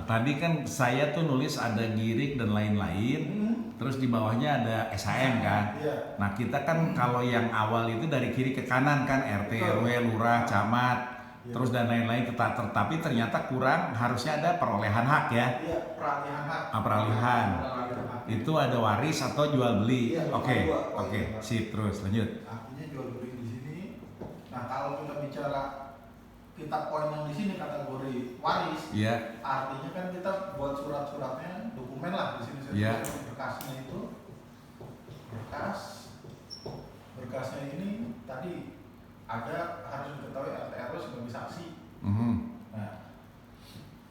tadi kan saya tuh nulis ada girik dan lain-lain, terus di bawahnya ada SHM kan. Iya. Nah kita kan kalau yang awal itu dari kiri ke kanan kan, RT, RW, lurah, camat, terus dan lain-lain. Tetapi ternyata kurang, harusnya ada perolehan hak ya. Iya, peralihan hak. Peralihan. Itu ada waris atau jual beli. Iya, Oke, sip, terus lanjut. Artinya jual beli di sini. Nah kalau kita bicara kita poin yang di sini kategori waris, Iya. artinya kan kita buat surat-suratnya, dokumen lah di sini. Iya. Berkasnya itu berkasnya ini tadi ada harus diketahui RT RW sebagai saksi. Nah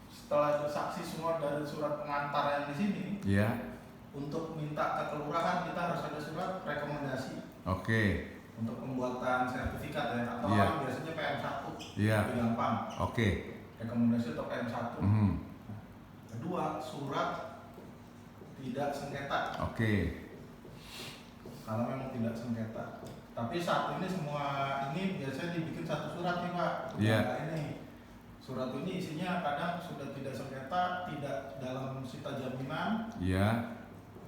setelah itu saksi semua dari surat pengantar yang di sini. Iya. Untuk minta ke kelurahan kita harus ada surat rekomendasi. Oke. Untuk pembuatan sertifikat ya, atau Iya. orang biasanya PM1. Iya. Lebih gampang. Oke. Rekomendasi atau PM1. Mhm. Kedua, surat tidak sengketa. Oke. Kalau memang tidak sengketa. Tapi saat ini semua ini biasanya dibikin satu surat nih Pak. Iya. Ini surat ini isinya kadang sudah tidak sengketa, tidak dalam sita jaminan. Iya.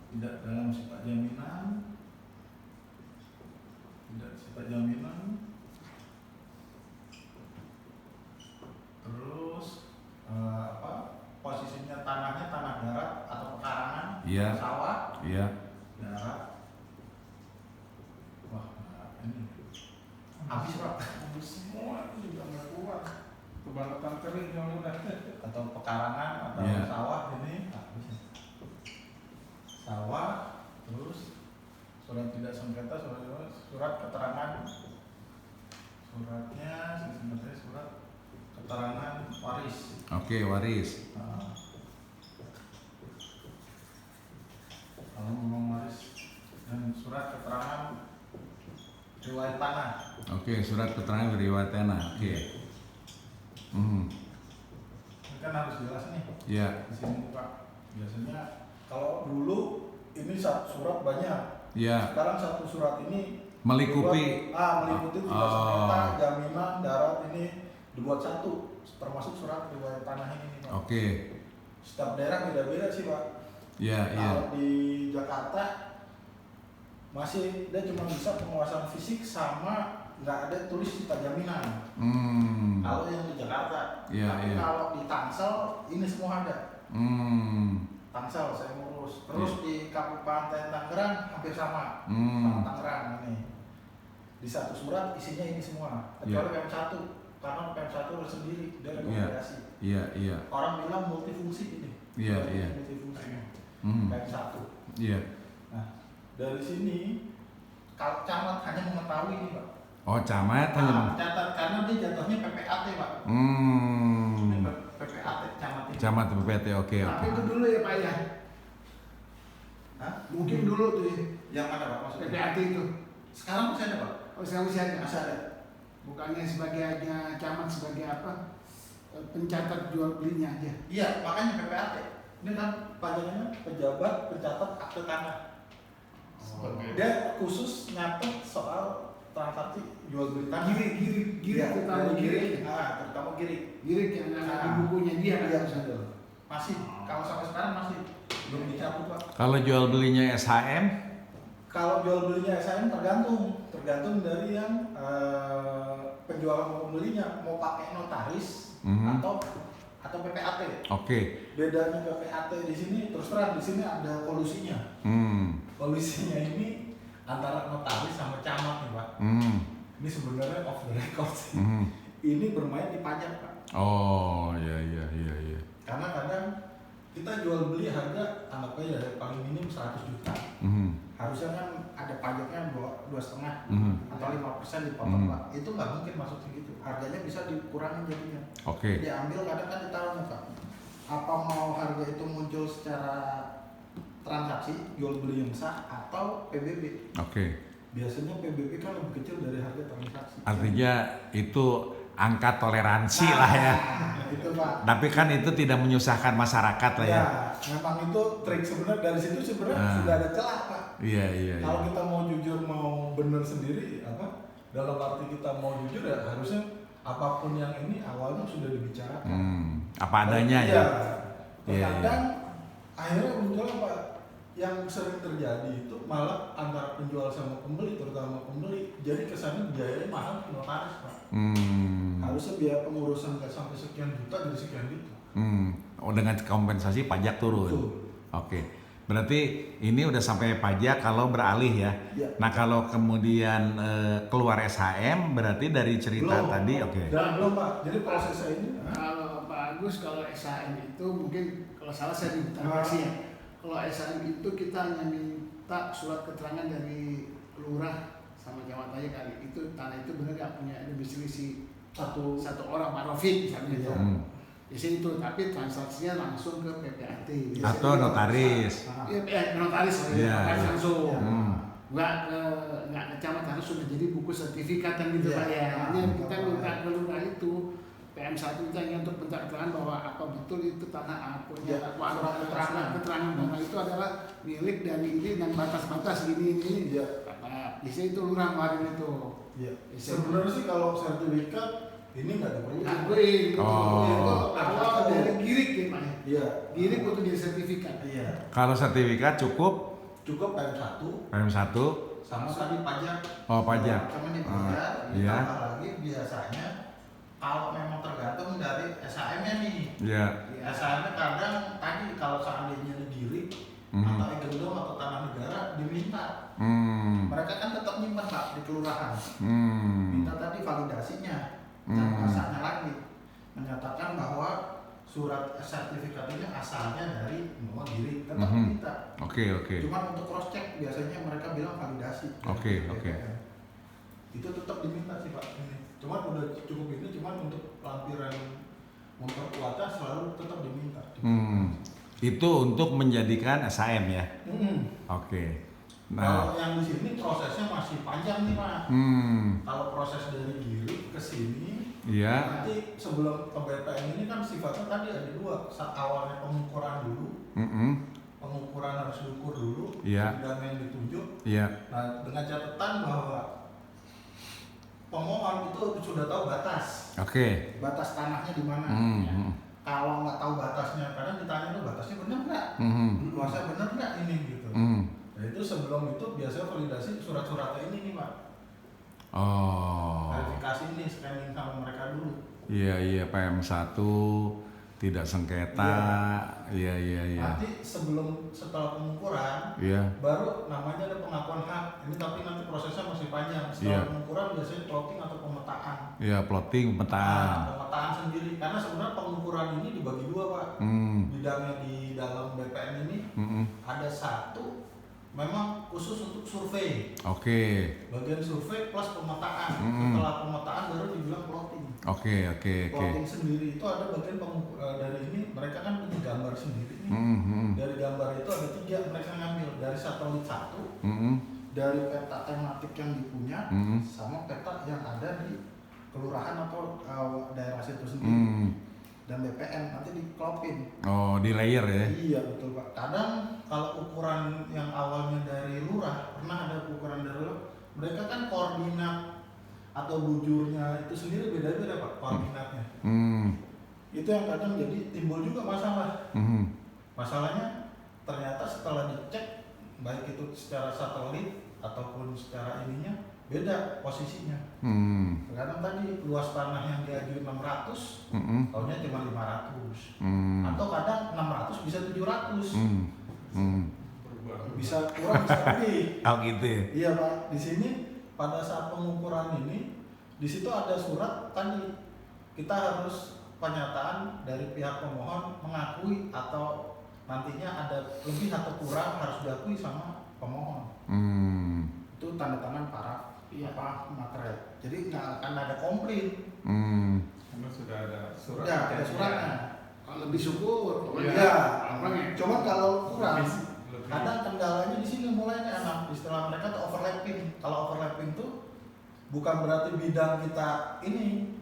Tidak dalam sifat jaminan, terus posisinya tanahnya tanah darat atau pekarangan, Iya. sawah, Iya. darat. Wah, ini habis Pak, habis semua ini juga nggak kuat. Kebangetan kering yang udah. Atau pekarangan atau Iya. sawah ini habis. Sawah, terus surat tidak sengketa, surat keterangan, suratnya sebenarnya surat keterangan waris. Oke, waris. Kalau memang waris dan surat keterangan riwayat tanah. Oke, surat keterangan riwayat tanah. Oke. Ini kan harus jelas nih. Iya. Di sini Pak. Biasanya kalau dulu ini satu surat banyak. Iya. Sekarang satu surat ini Meliputi. meliputi tidak sengketa, jaminan, darat ini dibuat satu, termasuk surat riwayat tanah ini Pak. Oke. Setiap daerah beda-beda sih Pak. Iya, iya. Kalau di Jakarta masih dia cuma bisa penguasaan fisik sama nggak ada tulis sita jaminan. Kalau yang di Jakarta. Iya, Tapi iya. kalau di Tangsel ini semua ada. Tangsel saya ngurus. Terus di Kabupaten Tangerang hampir sama sama Tangerang ini. Di satu surat isinya ini semua. Kecuali PM1 karena PM1 harus sendiri dia rekomendasi. Iya, iya. Orang bilang multifungsi ini. Iya, iya. Multifungsi. PM1. Iya. Nah dari sini kalau camat hanya mengetahui ini Pak. Oh, camat hanya. Catat karena dia jatuhnya PPAT Pak. PPAT camat ini. Camat PPT, oke. Tapi itu dulu ya Pak ya. Hah? Mungkin dulu tuh ya. Yang mana Pak maksudnya? PPAT itu. Sekarang masih ada Pak? Oh sekarang masih ada. Masih ada. Bukannya sebagai hanya camat sebagai apa? Pencatat jual belinya aja. Iya, makanya PPAT. Ini kan panjangnya pejabat pencatat akte tanah. Dia khusus nyatet soal transaksi jual beli tanah. Girik Ya, terutama girik. terutama girik. Girik yang ada di bukunya dia Iya, kan. masih. Kalau sampai sekarang masih belum dicabut Pak. Kalau jual belinya SHM? Kalau jual belinya SHM tergantung dari yang penjual mau pembelinya mau pakai notaris atau PPAT. Oke. Bedanya PPAT di sini terus terang di sini ada kolusinya. Kolusinya ini antara notaris sama camat nih Pak. Ini sebenarnya off the record sih. Ini bermain di pajak Pak. Oh, iya. Karena kadang kita jual beli harga anggap aja dari paling minim 100 juta. Harusnya kan ada pajaknya 2,5 atau 5% dipotong Pak. Itu nggak mungkin masuk segitu. Harganya bisa dikurangin jadinya. Oke. Diambil kadang kan ditaruh nih Pak. Apa mau harga itu muncul secara transaksi jual beli yang sah atau PBB? Oke. Biasanya PBB kan lebih kecil dari harga transaksi. Artinya itu angka toleransi lah ya. Itu Pak. Tapi kan itu tidak menyusahkan masyarakat lah ya. Memang itu trik sebenarnya dari situ sebenarnya sudah ada celah Pak. Iya. Kalau kita mau jujur mau benar sendiri dalam arti kita mau jujur ya harusnya apapun yang ini awalnya sudah dibicarakan. Apa adanya ya. Kadang akhirnya munculnya Pak, yang sering terjadi itu malah antara penjual sama pembeli, terutama pembeli, jadi kesannya biayanya mahal ke notaris Pak. Harusnya biaya pengurusan nggak sampai sekian juta jadi sekian juta. Oh, dengan kompensasi pajak turun. Betul. Oke. Berarti ini udah sampai pajak kalau beralih ya. Iya. Nah, kalau kemudian keluar SHM berarti dari cerita Belum. tadi oke. Dan belum Pak, jadi prosesnya ini Kalau Pak Agus, kalau SHM itu mungkin kalau salah saya diminta koreksi ya. Kalau SHM itu kita hanya minta surat keterangan dari lurah sama camat aja kali. Itu tanah itu benar nggak punya domisili satu orang Pak Rofiq misalnya itu. Biasanya itu, tapi transaksinya langsung ke PPAT. Atau notaris. Iya, notaris, Iya. notaris langsung. Nggak ke camat langsung, jadi buku sertifikat yang gitu Iya. Pak ya. Hanya kita minta ke lurah itu. PM1 kita ingin untuk minta keterangan bahwa apa betul itu tanah punya surat keterangan bahwa itu adalah milik dari ini dan batas-batas ini. Iya. Nah, biasanya itu lurah kemarin itu. Iya. Sebenarnya sih kalau sertifikat ini nggak diperlukan. Ngakuin. Oh. Itu awal dari girik ya Pak. Iya. Girik untuk jadi sertifikat. Iya. Kalau sertifikat cukup Cukup PM1 PM1. sama tadi pajak. Oh, pajak. Sama ini pajak. Iya. Ditambah lagi biasanya kalau memang tergantung dari SHM-nya nih. Iya. SHM-nya kadang tadi kalau seandainya digirik atau gendong atau tanah negara diminta. Mereka kan tetap nyimpan Pak di kelurahan. Minta tadi validasinya dan masanya lagi menyatakan bahwa surat sertifikat ini asalnya dari Muhammad Giring, tetap diminta. Oke. Cuman untuk cross check biasanya mereka bilang validasi. Oke. Itu tetap diminta sih Pak. Cuman udah cukup ini, cuman untuk lampiran memperkuatnya selalu tetap diminta. Itu untuk menjadikan SHM ya. Oke. Nah, Kalau yang di sini prosesnya masih panjang nih Pak. Kalau proses dari Giring ke sini, iya. nanti sebelum ke BPN ini kan sifatnya tadi ada dua. Awalnya pengukuran dulu, pengukuran harus diukur dulu, Iya. bidang yang ditunjuk. Iya. Nah, dengan catatan bahwa pemohon itu sudah tahu batas, Oke. batas tanahnya di mana. Kalau nggak tahu batasnya, kadang ditanya tuh batasnya benar nggak, luasnya benar nggak ini gitu. Nah, itu sebelum itu biasanya validasi surat-suratnya ini nih Pak. Oh. Verifikasi ini scanning sama mereka dulu. Iya, PM1 tidak sengketa. Iya. Nanti setelah pengukuran, Iya. baru namanya ada pengakuan hak. Ini tapi nanti prosesnya masih panjang. Setelah Iya. pengukuran biasanya plotting atau pemetaan. Iya, plotting, pemetaan. Pemetaan sendiri. Karena sebenarnya pengukuran ini dibagi dua Pak. Bidangnya di dalam BPN ini ada satu memang khusus untuk survei. Oke. Bagian survei plus pemetaan. Setelah pemetaan baru dibilang plotting. Oke. Plotting sendiri itu ada bagian dari ini mereka kan punya gambar sendiri nih. Dari gambar itu ada 3 mereka ngambil dari satelit 1, dari peta tematik yang dipunya, sama peta yang ada di kelurahan atau daerah situ sendiri. Dan BPN nanti diklopin. Oh, di layer ya. Iya betul Pak. Kadang kalau ukuran yang awalnya dari lurah, pernah ada ukuran dari lurah, mereka kan koordinat atau bujurnya itu sendiri beda-beda Pak koordinatnya. Itu yang kadang jadi timbul juga masalah. Masalahnya ternyata setelah dicek baik itu secara satelit ataupun secara ininya beda posisinya. Kadang tadi luas tanah yang diajuin 600, tahunnya cuma 500. Atau kadang 600 bisa 700. Bisa kurang bisa lebih. Oh gitu ya. Iya Pak, di sini pada saat pengukuran ini di situ ada surat tadi kita harus pernyataan dari pihak pemohon mengakui atau nantinya ada lebih atau kurang harus diakui sama pemohon. Itu tanda tangan para materai. Jadi nggak akan ada komplain. Karena sudah ada surat. Sudah ada suratnya. Kalau lebih syukur. Iya. Apa ya? Cuma kalau kurang, Lebih. kadang kendalanya di sini mulainya anak. Istilah mereka tuh overlapping. Kalau overlapping tuh bukan berarti bidang kita ini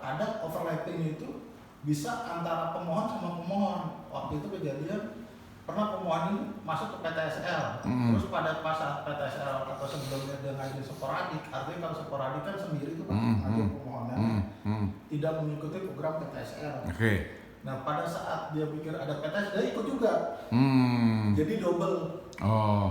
ada overlapping itu bisa antara pemohon sama pemohon. Waktu itu kejadian pernah pemohon ini masuk ke PTSL, terus pada pas saat PTSL atau sebelumnya dia ngajuin sporadik, artinya kalau sporadik kan sendiri itu kan ngajuin pemohonnya tidak mengikuti program PTSL. Oke. Nah pada saat dia pikir ada PTS dia ikut juga, jadi double. Oh.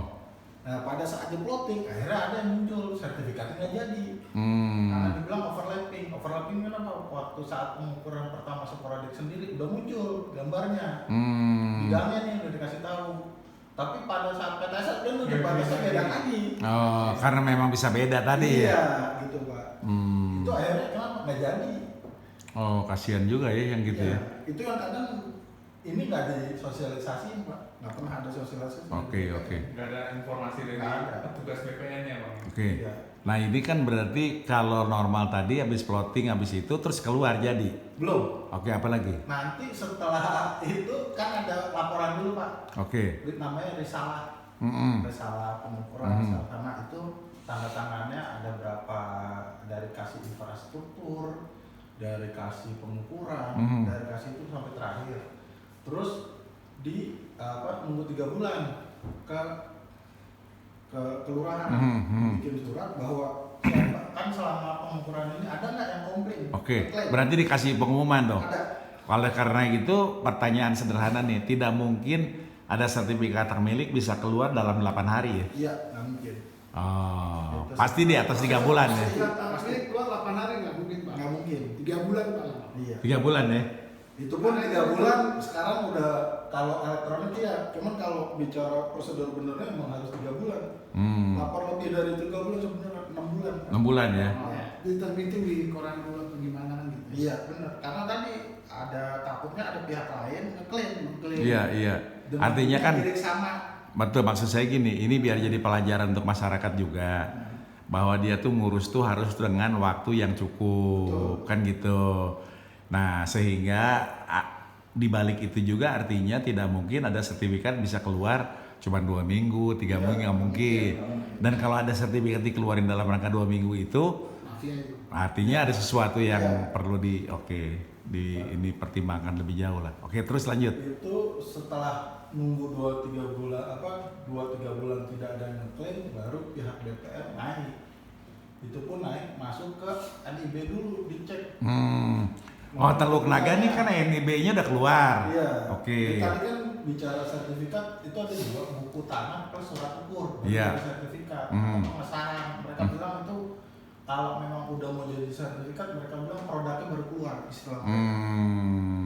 Nah pada saat di plotting akhirnya ada yang muncul sertifikatnya nggak jadi, Hmm. karena dibilang overlapping. Overlapping kenapa? Waktu saat pengukuran pertama sporadik sendiri udah muncul gambarnya, bidangnya nih udah dikasih tahu. Tapi pada saat PTS dia udah batasnya beda lagi. Oh, karena memang bisa beda tadi ya. Iya, gitu Pak. Itu akhirnya kenapa nggak jadi? Oh, kasihan juga ya yang gitu Iya, ya. itu yang kadang ini nggak disosialisasiin Pak, nggak pernah ada sosialisasi. Oke. Nggak ada informasi dari Nggak ada. petugas BPN-nya Bang. Oke. Iya. Nah, ini kan berarti kalau normal tadi habis plotting habis itu terus keluar jadi. Belum. Oke, apa lagi? Nanti setelah itu kan ada laporan dulu Pak. Oke. Namanya risalah. Risalah pengukuran, risalah tanah itu tanda tangannya ada berapa, dari kasih infrastruktur, dari kasih pengukuran, dari kasih itu sampai terakhir. Terus di nunggu 3 bulan ke kelurahan bikin surat bahwa kan selama pengukuran ini ada nggak yang komplain? Oke. Klaim. Berarti dikasih pengumuman dong. Ada. Oleh karena itu pertanyaan sederhana nih, tidak mungkin ada sertifikat hak milik bisa keluar dalam 8 hari ya? Iya, nggak mungkin. Oh, pasti di atas 3 bulan ya? Sertifikat tanah milik keluar 8 hari nggak mungkin Pak. Nggak mungkin. 3 bulan Pak. Iya. 3 bulan ya? Itu pun 3 bulan sekarang udah, kalau elektronik ya, cuman kalau bicara prosedur benernya emang harus 3 bulan. Lapor lebih dari 3 bulan sebenarnya 6 bulan. 6 bulan ya? Diterbitin di koran dulu atau gimana kan gitu. Iya benar. Karena tadi ada takutnya ada pihak lain ngeklaim. Iya. Dengan Artinya kan milik sama. betul, maksud saya gini, ini biar jadi pelajaran untuk masyarakat juga, bahwa dia tuh ngurus tuh harus dengan waktu yang cukup. Betul. Kan gitu. Nah, sehingga di balik itu juga artinya tidak mungkin ada sertifikat bisa keluar cuma 2 minggu, 3 minggu, nggak mungkin. Dan kalau ada sertifikat dikeluarin dalam rangka 2 minggu itu, artinya ada sesuatu yang perlu ini pertimbangkan lebih jauh lah. Oke, terus lanjut. Itu setelah nunggu 2-3 bulan 2-3 bulan tidak ada yang ngeklaim, baru pihak DPR naik. Itu pun naik masuk ke NIB dulu dicek. Oh, Teluk Naga nih kan NIB-nya udah keluar. Iya. Oke. Tadi kan bicara sertifikat itu ada 2, buku tanah plus surat ukur. Iya. Sertifikat atau pengesahan. Mereka bilang itu kalau memang udah mau jadi sertifikat, mereka bilang produknya baru keluar istilahnya.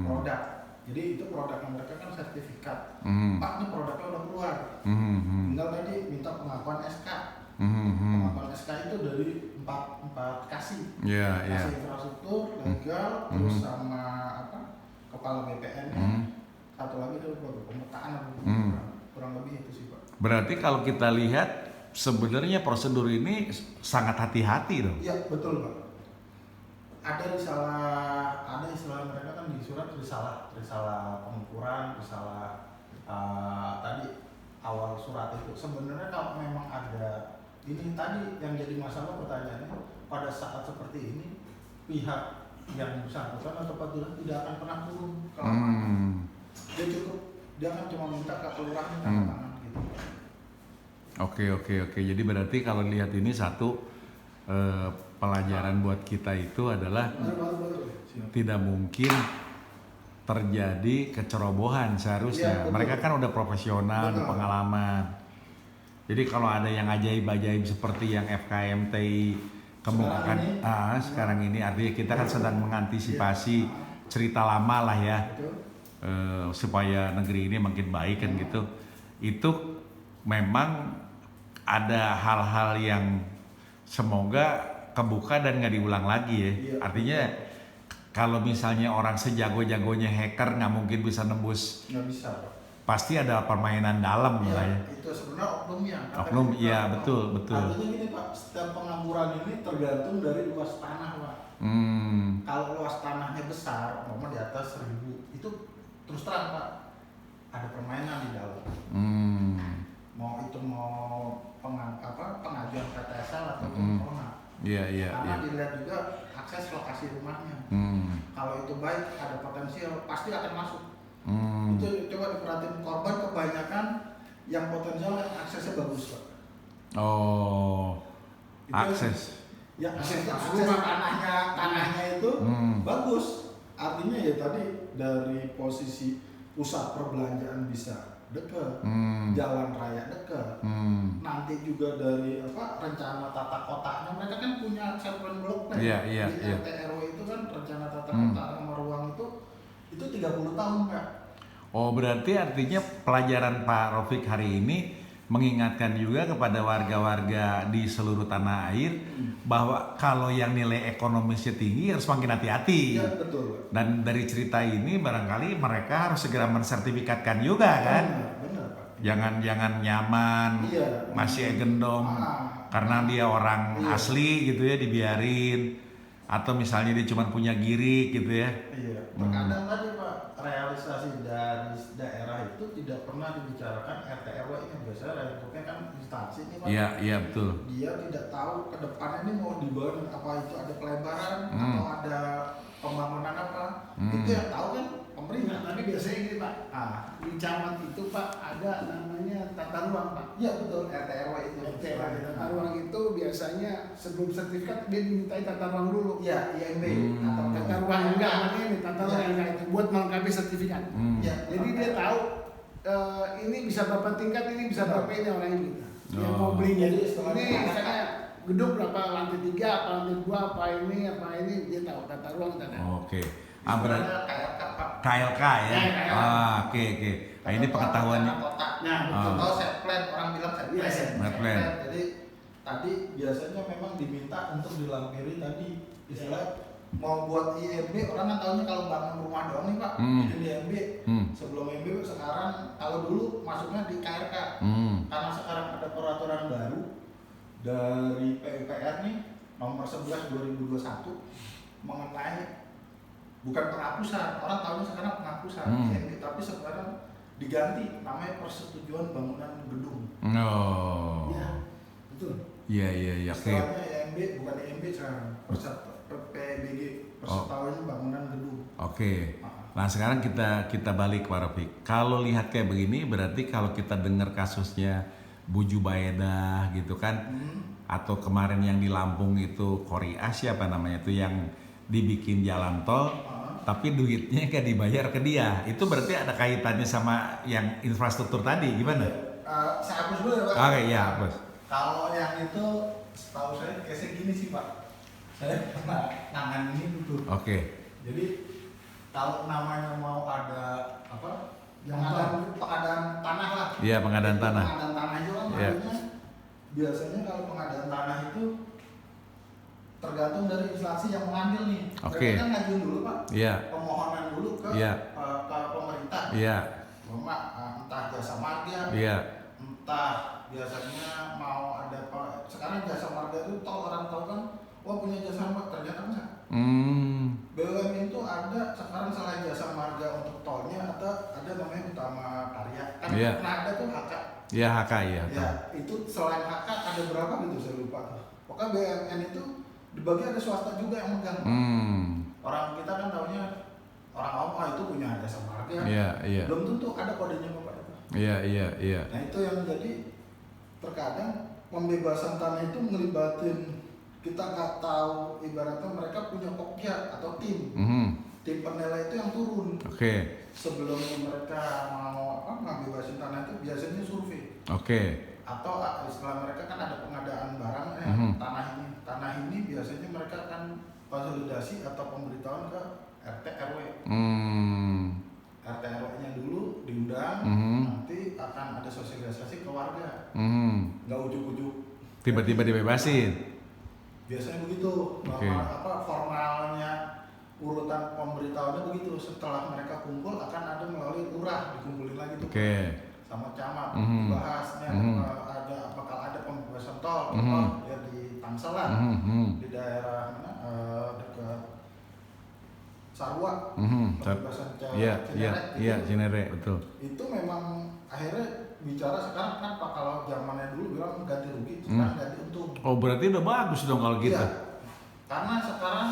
Produk. Jadi itu produk yang mereka kan sertifikat. Pak, ini produknya udah keluar. Tinggal tadi minta pengakuan SK. Pengakuan SK itu dari 4 kasih. Kasih infrastruktur, legal, terus sama kepala BPN-nya. Satu lagi itu pemetaan, kurang lebih itu sih Pak. Berarti kalau kita lihat sebenarnya prosedur ini sangat hati-hati dong. Iya betul Pak. Ada istilah mereka kan di surat risalah pengukuran, risalah tadi awal surat itu. Sebenarnya kalau memang ada ini tadi yang jadi masalah pertanyaannya, pada saat seperti ini pihak yang bersangkutan atau petugas tidak akan pernah turun ke lapangan. Dia kan cuma minta ke kelurahan tanda tangan gitu. Oke. Jadi berarti kalau lihat ini satu pelajaran buat kita itu adalah tidak mungkin terjadi kecerobohan seharusnya. Ya, mereka kan udah profesional, pengalaman. Jadi kalau ada yang ajaib-ajaib seperti yang FKMTI kemukakan sekarang ini artinya kita kan sedang mengantisipasi cerita lama lah ya, supaya negeri ini makin baik kan gitu. Itu memang ada hal-hal yang semoga kebuka dan nggak diulang lagi ya. Artinya kalau misalnya orang sejago-jagonya hacker nggak mungkin bisa nembus. Nggak bisa Pak. Pasti ada permainan dalam lah ya. Itu sebenarnya oknumnya. Oknum, iya betul. Artinya gini Pak, setiap pengangguran ini tergantung dari luas tanah Pak. Kalau luas tanahnya besar, nomor di atas 1000, itu terus terang Pak, ada permainan di dalam. Mau pengajuan PTSL atau corona. Iya. Karena dilihat juga akses lokasi rumahnya. Kalau itu baik, ada potensial, pasti akan masuk. Itu coba diperhatiin, korban kebanyakan yang potensial yang aksesnya bagus Pak. Oh, Itu akses. Ya akses tanahnya itu bagus. Artinya ya tadi dari posisi pusat perbelanjaan bisa dekat, jalan raya dekat. Nanti juga dari rencana tata kotanya, mereka kan punya Serpent Block Plan. Iya. Di RT RW itu kan rencana tata kota sama ruang itu 30 tahun Kak. Oh, berarti artinya pelajaran Pak Rafiq hari ini mengingatkan juga kepada warga-warga di seluruh tanah air bahwa kalau yang nilai ekonomisnya tinggi harus makin hati-hati. Iya, betul. Dan dari cerita ini barangkali mereka harus segera mensertifikatkan juga kan. Benar, Pak. Jangan nyaman, Iya. masih gendong karena dia orang asli gitu ya dibiarin, atau misalnya dia cuma punya girik gitu ya. Iya. Terkadang tadi Pak, realisasi dari daerah itu tidak pernah dibicarakan RT RW ini. Biasanya RT kan instansi nih Pak. Iya betul. Dia tidak tahu ke depannya ini mau dibangun apa, itu ada pelebaran atau ada pembangunan apa. Itu yang tahu kan pemerintah. Tapi biasanya ini Pak, di camat itu Pak ada namanya tata ruang Pak. Iya betul, RT RW itu. Tata ruang itu biasanya sebelum sertifikat dia dimintai tata ruang dulu. Iya, IMB atau Tata ruang enggak namanya ini tata ruang yang kayak itu buat melengkapi sertifikat. Iya. Jadi dia tahu ini bisa berapa tingkat, ini bisa berapa ini orang ini. Yang mau beli Jadi ini setelahnya misalnya gedung berapa lantai 3, apa lantai 2, apa ini dia tahu tata ruang tata. Oke. Berarti KLK Pak. KLK ya. KLK. Oke. Nah, ini pengetahuannya. Nah, betul. atau set plan, orang bilang set plan. Iya, set plan. Jadi tadi biasanya memang diminta untuk dilampiri tadi istilah mau buat IMB, orang kan tahunya kalau bangun rumah doang nih Pak, bikin IMB. Sebelum IMB sekarang kalau dulu masuknya di KRK. Karena sekarang ada peraturan baru dari PUPR nih nomor 11 2021 mengenai bukan penghapusan, orang tahunya sekarang penghapusan IMB, tapi sekarang diganti namanya persetujuan bangunan gedung. Oh. Ya, betul. Iya. Oke. Istilahnya IMB bukan IMB sekarang, PBG, persetujuan bangunan gedung. Oke. Nah sekarang kita balik Pak Rafiq. Kalau lihat kayak begini berarti kalau kita dengar kasusnya Buju Baedah gitu kan, atau kemarin yang di Lampung itu Korea siapa namanya itu yang dibikin jalan tol, tapi duitnya kayak dibayar ke dia. Itu berarti ada kaitannya sama yang infrastruktur tadi gimana? Saya hapus dulu ya Pak. Oke, ya hapus. Kalau yang itu setahu saya kayak gini sih Pak. Saya pernah nangan ini dulu. Oke. Jadi kalau namanya mau ada pengadaan tanah lah. Iya, pengadaan tanah. Pengadaan tanah itu kan Iya. biasanya kalau pengadaan tanah itu tergantung dari instansi yang mengambil nih. Oke. Mereka kan ngajuin dulu Pak. Iya. Permohonan dulu ke Iya. ke pemerintah. Iya. Entah jasa marga. Iya. Entah biasanya mau ada sekarang jasa marga itu orang tahu kan, wah punya jasa marga, ternyata enggak. BUMN itu ada sekarang selain jasa marga untuk tolnya atau ada namanya utama karya kan. Iya. Pernah ada tuh HK. Iya HK ya. Ya itu selain HK ada berapa gitu saya lupa tuh. Pokoknya BUMN itu dibagi ada swasta juga yang megang. Orang kita kan taunya orang awam itu punya jasa marga. Iya. Belum tentu ada kodenya Bapak itu. Iya. Nah itu yang jadi terkadang pembebasan tanah itu ngelibatin kita nggak tahu, ibaratnya mereka punya pokja atau tim penilai itu yang turun. Oke. Sebelum mereka mau ngebebasin tanah itu biasanya survei. Oke. Atau istilah mereka kan ada pengadaan barang tanah ini biasanya mereka akan konsolidasi atau pemberitahuan ke RT RW. RT RW-nya dulu diundang, nanti akan ada sosialisasi ke warga. Nggak ujuk-ujuk Tiba-tiba dibebasin. Biasanya begitu. Oke. Formalnya urutan pemberitahuannya begitu. Setelah mereka kumpul akan ada melalui lurah dikumpulin lagi tuh. Oke. Sama camat dibahasnya bakal ada pembebasan tol ya di Tangsel lah, di daerah mana dekat Sarwa, pembebasan Iya, Cinere, betul. itu memang akhirnya bicara sekarang kan Pak, kalau zamannya dulu bilang ganti rugi, sekarang ganti untung. Oh berarti udah bagus dong kalau gitu. Iya, karena sekarang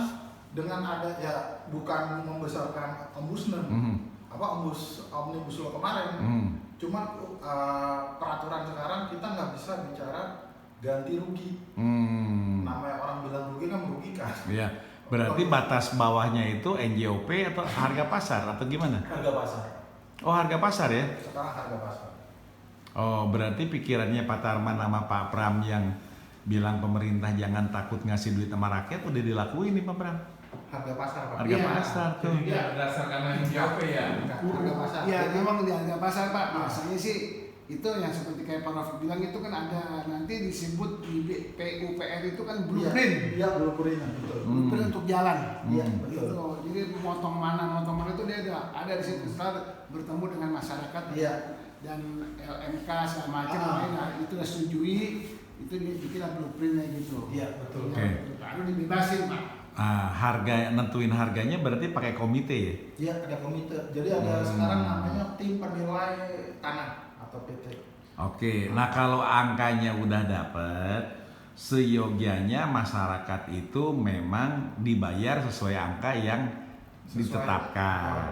dengan ada ya bukan membesarkan ombudsman, omnibus law kemarin, cuma peraturan sekarang kita nggak bisa bicara ganti rugi. Namanya orang bilang rugi kan merugikan. Iya. Berarti batas bawahnya itu NJOP atau harga pasar atau gimana? Harga pasar. Oh, harga pasar ya? Sekarang harga pasar. Oh, berarti pikirannya Pak Tarman sama Pak Pram yang bilang pemerintah jangan takut ngasih duit sama rakyat udah dilakuin nih Pak Pram. Harga pasar, Pak. Harga Iya. pasar tuh. Jadi berdasarkan NJOP ya. Harga pasar. Iya, memang di harga pasar Pak. Biasanya sih itu yang seperti kayak Pak Rafiq bilang itu kan ada nanti disebut di PUPR itu kan blueprint. Iya, blueprint. Betul. Blueprint untuk jalan. Iya, Gitu. betul. Jadi motong mana itu dia ada di situ setelah bertemu dengan masyarakat. Iya. Dan LMK segala macam nah, itu udah setujui itu dibikinlah blueprintnya gitu. Iya, betul. Oke. Baru dibebasin Pak. Harga nentuin harganya berarti pakai komite ya? Iya, ada komite. Jadi ada sekarang namanya tim penilai tanah atau PT. Oke, nah kalau angkanya udah dapet, seyogianya masyarakat itu memang dibayar sesuai angka yang ditetapkan.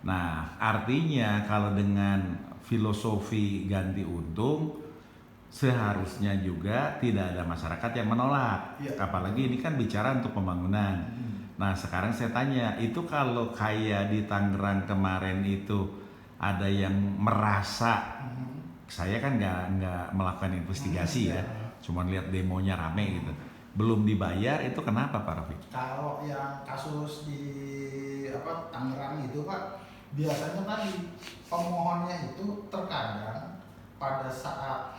Nah, artinya kalau dengan filosofi ganti untung, seharusnya juga tidak ada masyarakat yang menolak. Iya. Apalagi ini kan bicara untuk pembangunan. Nah, sekarang saya tanya, itu kalau kayak di Tangerang kemarin itu ada yang merasa, saya kan nggak melakukan investigasi ya, cuman lihat demonya rame gitu, belum dibayar, itu kenapa Pak Rafiq? Kalau yang kasus di Tangerang itu Pak, biasanya tadi pemohonnya itu terkadang pada saat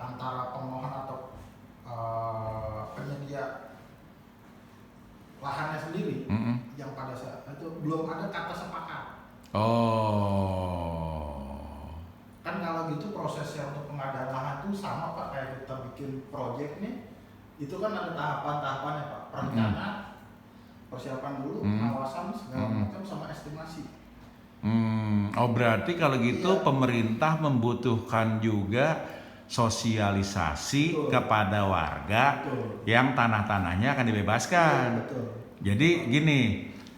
antara pemohon atau penyedia lahannya sendiri yang pada saat itu belum ada kata sepakat. Oh. Kan kalau gitu prosesnya untuk pengadaan lahan itu sama Pak kayak kita bikin proyek nih, itu kan ada tahapan-tahapannya Pak, perencanaan, persiapan dulu, pengawasan segala macam sama estimasi. Oh berarti kalau gitu Iya. pemerintah membutuhkan juga sosialisasi Betul. kepada warga Betul. yang tanah-tanahnya akan dibebaskan. Iya, betul. Jadi gini,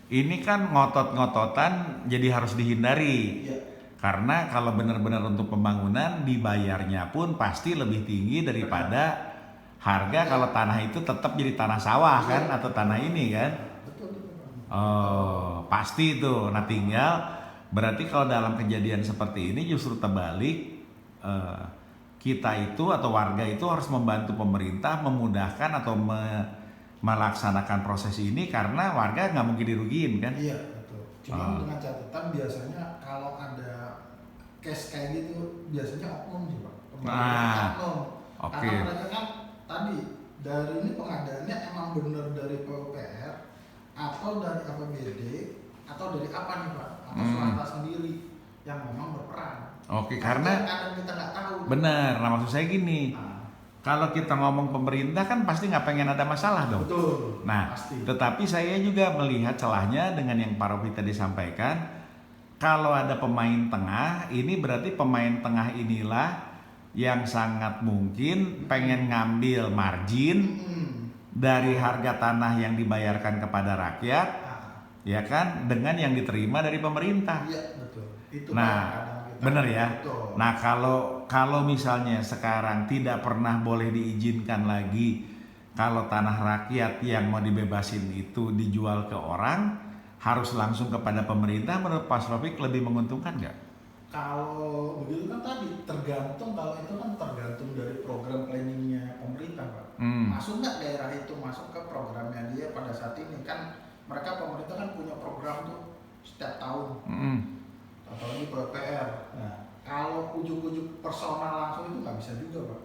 ini kan ngotot-ngototan jadi harus dihindari. Iya. Karena kalau benar-benar untuk pembangunan dibayarnya pun pasti lebih tinggi daripada harga kalau tanah itu tetap jadi tanah sawah kan atau tanah ini kan. Betul, betul. Oh, pasti itu. Nah, tinggal berarti kalau dalam kejadian seperti ini justru terbalik, kita itu atau warga itu harus membantu pemerintah memudahkan atau melaksanakan proses ini karena warga nggak mungkin dirugiin kan? Iya, betul. Cuma dengan catatan biasanya kalau ada case kayak gitu biasanya oknum sih Pak. Oknum. Oke. Karena mereka kan tadi dari ini pengadaannya emang benar dari PUPR atau dari APBD atau dari apa nih Pak? Atau swasta sendiri yang memang berperan. Oke, Nah, karena kadang kita nggak tahu. benar. Nah, maksud saya gini, kalau kita ngomong pemerintah kan pasti nggak pengen ada masalah dong. Betul. Nah, Pasti. tetapi saya juga melihat celahnya dengan yang Pak Rofi tadi sampaikan. Kalau ada pemain tengah, ini berarti pemain tengah inilah yang sangat mungkin pengen ngambil margin dari harga tanah yang dibayarkan kepada rakyat, ya kan, dengan yang diterima dari pemerintah. Iya, betul. Itu Nah, Pak, kadang kita- bener ya. Betul. Nah, kalau misalnya sekarang tidak pernah boleh diizinkan lagi kalau tanah rakyat yang mau dibebasin itu dijual ke orang, harus langsung kepada pemerintah, menurut Pak Rafiq lebih menguntungkan nggak? Kalau begitu kan tadi tergantung, kalau itu kan tergantung dari program planningnya pemerintah Pak. Masuk nggak daerah itu masuk ke programnya dia pada saat ini kan mereka pemerintah kan punya program tuh setiap tahun. Apalagi PUPR. Nah, kalau ujuk-ujuk personal langsung itu nggak bisa juga Pak.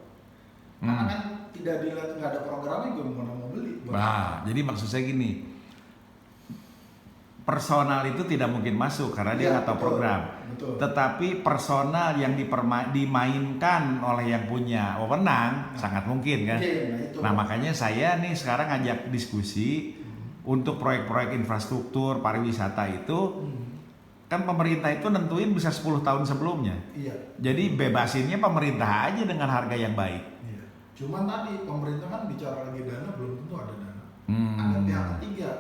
Karena kan tidak dilihat nggak ada programnya gue mau beli. Nah, jadi maksud saya gini, personal itu tidak mungkin masuk karena dia Iya, nggak tahu betul, program. betul. Tetapi personal yang dimainkan oleh yang punya wewenang sangat mungkin kan. Itu. Nah makanya saya nih sekarang ngajak diskusi untuk proyek-proyek infrastruktur pariwisata itu kan pemerintah itu nentuin bisa 10 tahun sebelumnya. Iya. Jadi bebasinnya pemerintah aja dengan harga yang baik. Iya. Cuman tadi pemerintah kan bicara lagi dana belum tentu ada dana. Hmm. Ada pihak ketiga.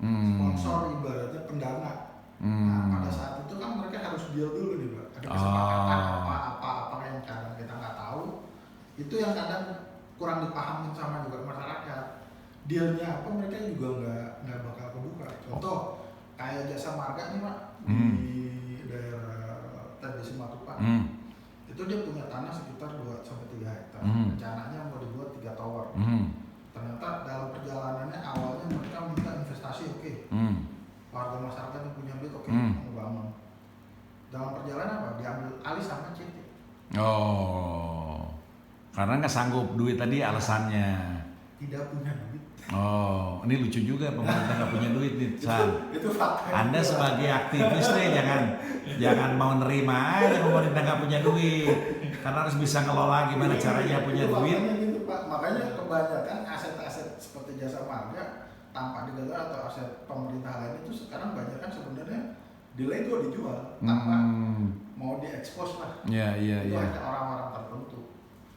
Sponsor ibaratnya pendana. Nah, pada saat itu kan mereka harus deal dulu nih Pak. Ada kesepakatan apa yang kadang kita nggak tahu. Itu yang kadang kurang dipahamin sama juga masyarakat. dealnya apa mereka juga nggak bakal kebuka. Contoh kayak Jasa Marga nih Pak di daerah tadi Simatupang. Itu dia punya tanah sekitar 2-3 hektar. Rencananya mau dibuat 3 tower. Ternyata dalam perjalanannya awalnya mereka minta investasi oke. Warga masyarakat yang punya duit oke, mau bangun. Dalam perjalanan apa? Diambil alih sama CT. Oh, karena nggak sanggup duit tadi alasannya. Tidak punya duit. Oh, ini lucu juga pemerintah nggak punya duit nih, San. Itu fakta. Anda sebagai aktivis nih jangan mau nerima aja pemerintah nggak punya duit, karena harus bisa ngelola gimana caranya punya itu duit. faktanya gitu Pak. Makanya kebanyakan aset-aset seperti Jasa Marga tanpa digagal atau aset pemerintah lain itu sekarang banyak kan sebenarnya dilego dijual tanpa mau diekspos lah. Iya. Itu hanya orang-orang tertentu.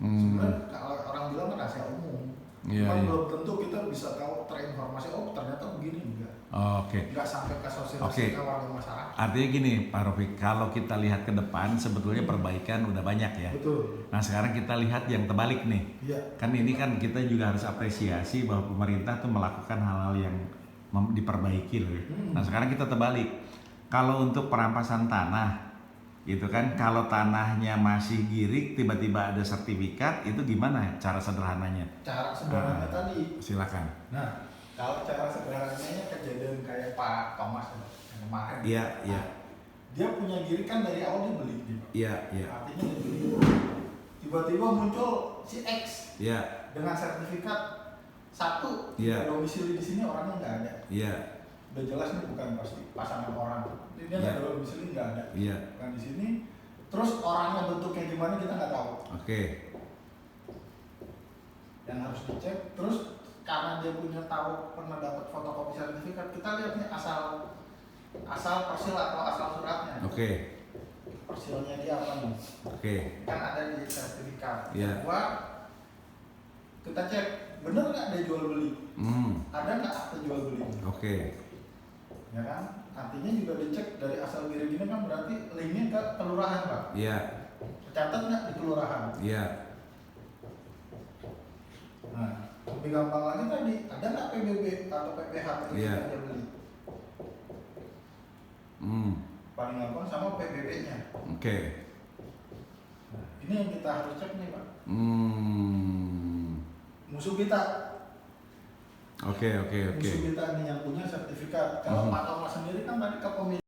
Sebenarnya kalau orang bilang kan rahasia umum. Cuma belum tentu kita bisa tahu terinformasi, oh ternyata begini enggak. Oke. Enggak sampai ke sosialisasi ke warga masyarakat. Artinya gini Pak Rofiq, kalau kita lihat ke depan sebetulnya perbaikan udah banyak ya. Betul. Nah sekarang kita lihat yang terbalik nih. Iya. Kan ini kan kita juga harus apresiasi bahwa pemerintah tuh melakukan hal-hal yang diperbaiki loh. Nah sekarang kita terbalik. Kalau untuk perampasan tanah gitu kan, kalau tanahnya masih girik tiba-tiba ada sertifikat, itu gimana cara sederhananya? Cara sederhananya tadi. Silakan. Nah, kalau cara sederhananya kejadian kayak Pak Thomas yang kemarin. Iya. Dia punya girik kan dari awal dia beli. Iya. Artinya dia beli. Tiba-tiba muncul si X. Iya. Dengan sertifikat satu. Iya. Domisili di sini orangnya nggak ada. Iya. Udah jelas ini bukan pasti pasangan orang. Ini dia nggak ada domisili nggak ada. Iya. Bukan di sini. Terus orangnya bentuknya gimana kita nggak tahu. Oke. Yang harus dicek. Terus karena dia punya tahu pernah dapat fotokopi sertifikat, kita lihat nih asal persil atau asal suratnya. Oke. Persilnya dia apa nih? Oke. Kan ada di sertifikat. Iya. Kedua, kita cek bener nggak ada jual beli. Ada nggak akte jual beli? Oke. Ya kan? Artinya juga dicek dari asal giring ini kan berarti linknya ke kelurahan Pak. Iya. Tercatat nggak di kelurahan? Iya. Nah, lebih gampang lagi tadi, ada nggak PBB atau PPH Iya. yang beli? Paling gampang sama PBB-nya. Oke. Nah, ini yang kita harus cek nih Pak. Musuh kita. Oke. Musuh kita nih yang punya sertifikat. Kalau Pak Thomas sendiri kan tadi kepemilikan